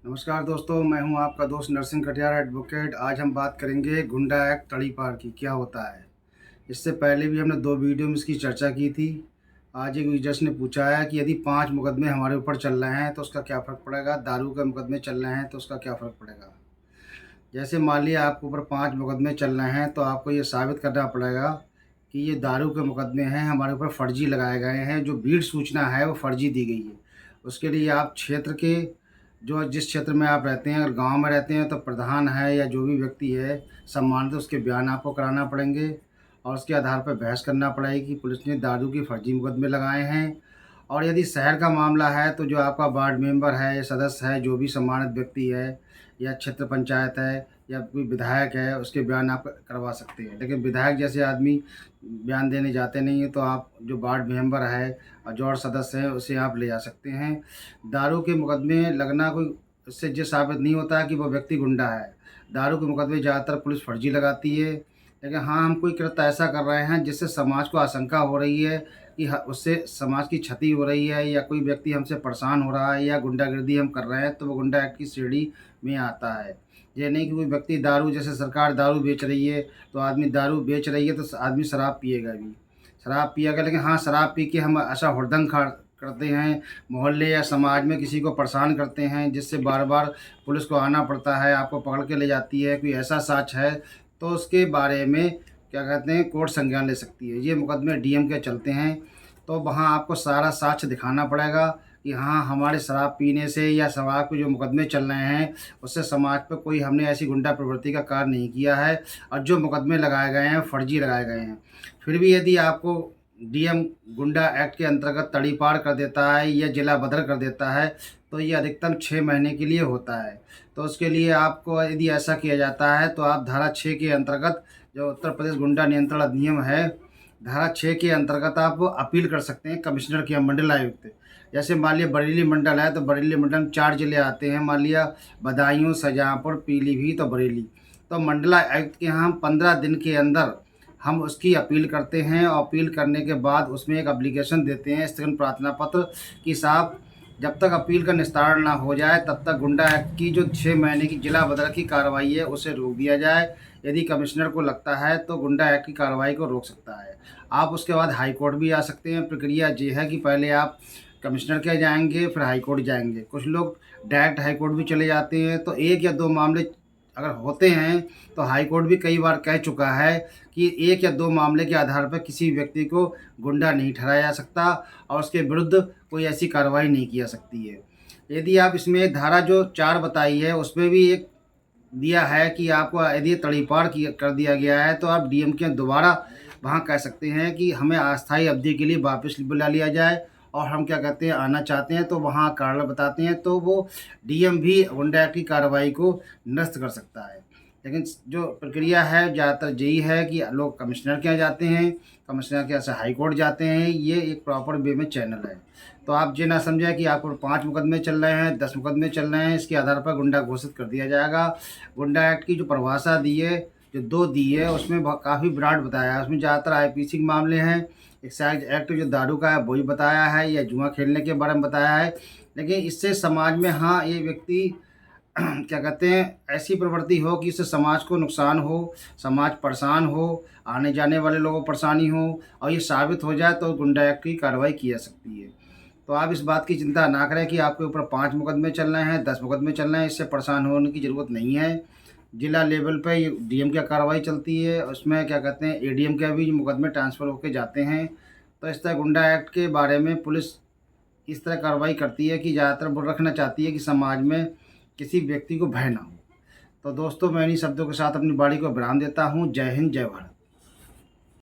नमस्कार दोस्तों, मैं हूं आपका दोस्त नरसिंह कटियार एडवोकेट। आज हम बात करेंगे गुंडा एक्ट तड़ीपार की, क्या होता है। इससे पहले भी हमने 2 वीडियो में इसकी चर्चा की थी। आज एक यूजर्स ने पूछा है कि यदि 5 मुकदमे हमारे ऊपर चल रहे हैं तो उसका क्या फ़र्क पड़ेगा, दारू के मुकदमे चल रहे हैं तो उसका क्या फ़र्क पड़ेगा। जैसे मान लिया आपके ऊपर 5 मुकदमे चल रहे हैं तो आपको ये साबित करना पड़ेगा कि ये दारू के मुकदमे हैं, हमारे ऊपर फ़र्ज़ी लगाए गए हैं, जो भीड़ सूचना है वो फ़र्ज़ी दी गई है। उसके लिए आप क्षेत्र के जो जिस क्षेत्र में आप रहते हैं, अगर गाँव में रहते हैं तो प्रधान है या जो भी व्यक्ति है सम्मानित, उसके बयान आपको कराना पड़ेंगे और उसके आधार पर बहस करना पड़ेगी कि पुलिस ने दारू के फ़र्ज़ी मुकदमे लगाए हैं। और यदि शहर का मामला है तो जो आपका वार्ड मेंबर है या सदस्य है, जो भी सम्मानित व्यक्ति है या क्षेत्र पंचायत है या कोई विधायक है, उसके बयान आप करवा सकते हैं। लेकिन विधायक जैसे आदमी बयान देने जाते नहीं हैं, तो आप जो वार्ड मेंबर है और जो और सदस्य हैं उसे आप ले जा सकते हैं। दारू के मुकदमे लगना कोई इससे ये साबित नहीं होता है कि वो व्यक्ति गुंडा है। दारू के मुकदमे ज़्यादातर पुलिस फर्जी लगाती है। लेकिन हाँ, हम कोई कृत्य ऐसा कर रहे हैं जिससे समाज को आशंका हो रही है कि उससे समाज की क्षति हो रही है या कोई व्यक्ति हमसे परेशान हो रहा है या गुंडागर्दी हम कर रहे हैं, तो वो गुंडा एक्ट की श्रेणी में आता है। ये नहीं कि कोई व्यक्ति दारू, जैसे सरकार दारू बेच रही है तो आदमी दारू बेच रही है तो आदमी शराब पिएगा भी, शराब पिएगा। लेकिन हाँ, शराब पी के हम ऐसा हुड़दंग खा करते हैं, मोहल्ले या समाज में किसी को परेशान करते हैं, जिससे बार बार पुलिस को आना पड़ता है, आपको पकड़ के ले जाती है। कोई ऐसा साक्ष्य है तो उसके बारे में क्या कहते हैं, कोर्ट संज्ञान ले सकती है। ये मुकदमे डीएम के चलते हैं, तो वहाँ आपको सारा साक्ष्य दिखाना पड़ेगा कि हाँ, हमारे शराब पीने से या शराब के जो मुकदमे चल रहे हैं उससे समाज पर कोई हमने ऐसी गुंडा प्रवृत्ति का कार्य नहीं किया है और जो मुकदमे लगाए गए हैं फर्जी लगाए गए हैं। फिर भी यदि आपको डीएम गुंडा एक्ट के अंतर्गत तड़ीपार कर देता है या जिला बदर कर देता है, तो ये अधिकतम 6 महीने के लिए होता है। तो उसके लिए आपको यदि ऐसा किया जाता है तो आप धारा 6 के अंतर्गत, जो उत्तर प्रदेश गुंडा नियंत्रण अधिनियम है, धारा 6 के अंतर्गत आप अपील कर सकते हैं कमिश्नर के यहाँ, मंडल आयुक्त। जैसे मान लिया बरेली मंडल है तो बरेली मंडल में 4 ज़िले आते हैं, मान लिया बदायूं, शाहजहाँपुर, पीलीभीत और बरेली। तो मंडला आयुक्त के यहाँ हम 15 दिन के अंदर हम उसकी अपील करते हैं और अपील करने के बाद उसमें एक एप्लीकेशन देते हैं, स्थगन प्रार्थना पत्र, कि साहब जब तक अपील का निस्तारण ना हो जाए तब तक गुंडा एक्ट की जो 6 महीने की जिला बदर की कार्रवाई है उसे रोक दिया जाए। यदि कमिश्नर को लगता है तो गुंडा एक्ट की कार्रवाई को रोक सकता है। आप उसके बाद हाई कोर्ट भी आ सकते हैं। प्रक्रिया ये है कि पहले आप कमिश्नर के जाएंगे, फिर हाई कोर्ट जाएंगे। कुछ लोग डायरेक्ट हाई कोर्ट भी चले जाते हैं। तो 1 या 2 मामले अगर होते हैं तो हाई कोर्ट भी कई बार कह चुका है कि 1 या 2 मामले के आधार पर किसी व्यक्ति को गुंडा नहीं ठहराया जा सकता और उसके विरुद्ध कोई ऐसी कार्रवाई नहीं की जा सकती है। यदि आप इसमें धारा जो 4 बताई है उसमें भी एक दिया है कि आपको यदि तड़ीपार किया कर दिया गया है तो आप डीएम के दोबारा वहाँ कह सकते हैं कि हमें अस्थायी अवधि के लिए वापस बुला लिया जाए और हम क्या कहते हैं आना चाहते हैं, तो वहाँ कारण बताते हैं तो वो डीएम भी गुंडा की कार्रवाई को निरस्त कर सकता है। लेकिन जो प्रक्रिया है ज़्यादातर यही है कि लोग कमिश्नर के यहाँ जाते हैं, कमिश्नर के यहाँ से हाई कोर्ट जाते हैं। ये एक प्रॉपर वे में चैनल है। तो आप ये ना समझें कि आपको 5 मुकदमे चल रहे हैं, 10 मुकदमे चल रहे हैं, इसके आधार पर गुंडा घोषित कर दिया जाएगा। गुंडा एक्ट की जो परिभाषा दी है, जो 2 दी है, उसमें काफ़ी ब्रॉड बताया है। उसमें ज़्यादातर आईपीसी के मामले हैं, एक्साइज एक्ट जो दारू का है वही बताया है, या जुआ खेलने के बारे में बताया है। लेकिन इससे समाज में हाँ, ये व्यक्ति क्या कहते हैं, ऐसी प्रवृत्ति हो कि इससे समाज को नुकसान हो, समाज परेशान हो, आने जाने वाले लोगों को परेशानी हो और ये साबित हो जाए तो गुंडा एक्ट की कार्रवाई की जा सकती है। तो आप इस बात की चिंता ना करें कि आपके ऊपर 5 मुकदमे चल रहे हैं, 10 मुकदमे चल रहे हैं, इससे परेशान होने की ज़रूरत नहीं है। जिला लेवल पे ये डीएम की कार्रवाई चलती है, उसमें क्या कहते हैं एडीएम के भी मुकदमे ट्रांसफ़र होके जाते हैं। तो इस तरह गुंडा एक्ट के बारे में पुलिस इस तरह कार्रवाई करती है कि ज़्यादातर वो रखना चाहती है कि समाज में किसी व्यक्ति को भय ना हो। तो दोस्तों, मैं इन्हीं शब्दों के साथ अपनी बाड़ी को विराम देता हूँ। जय हिंद, जय भारत।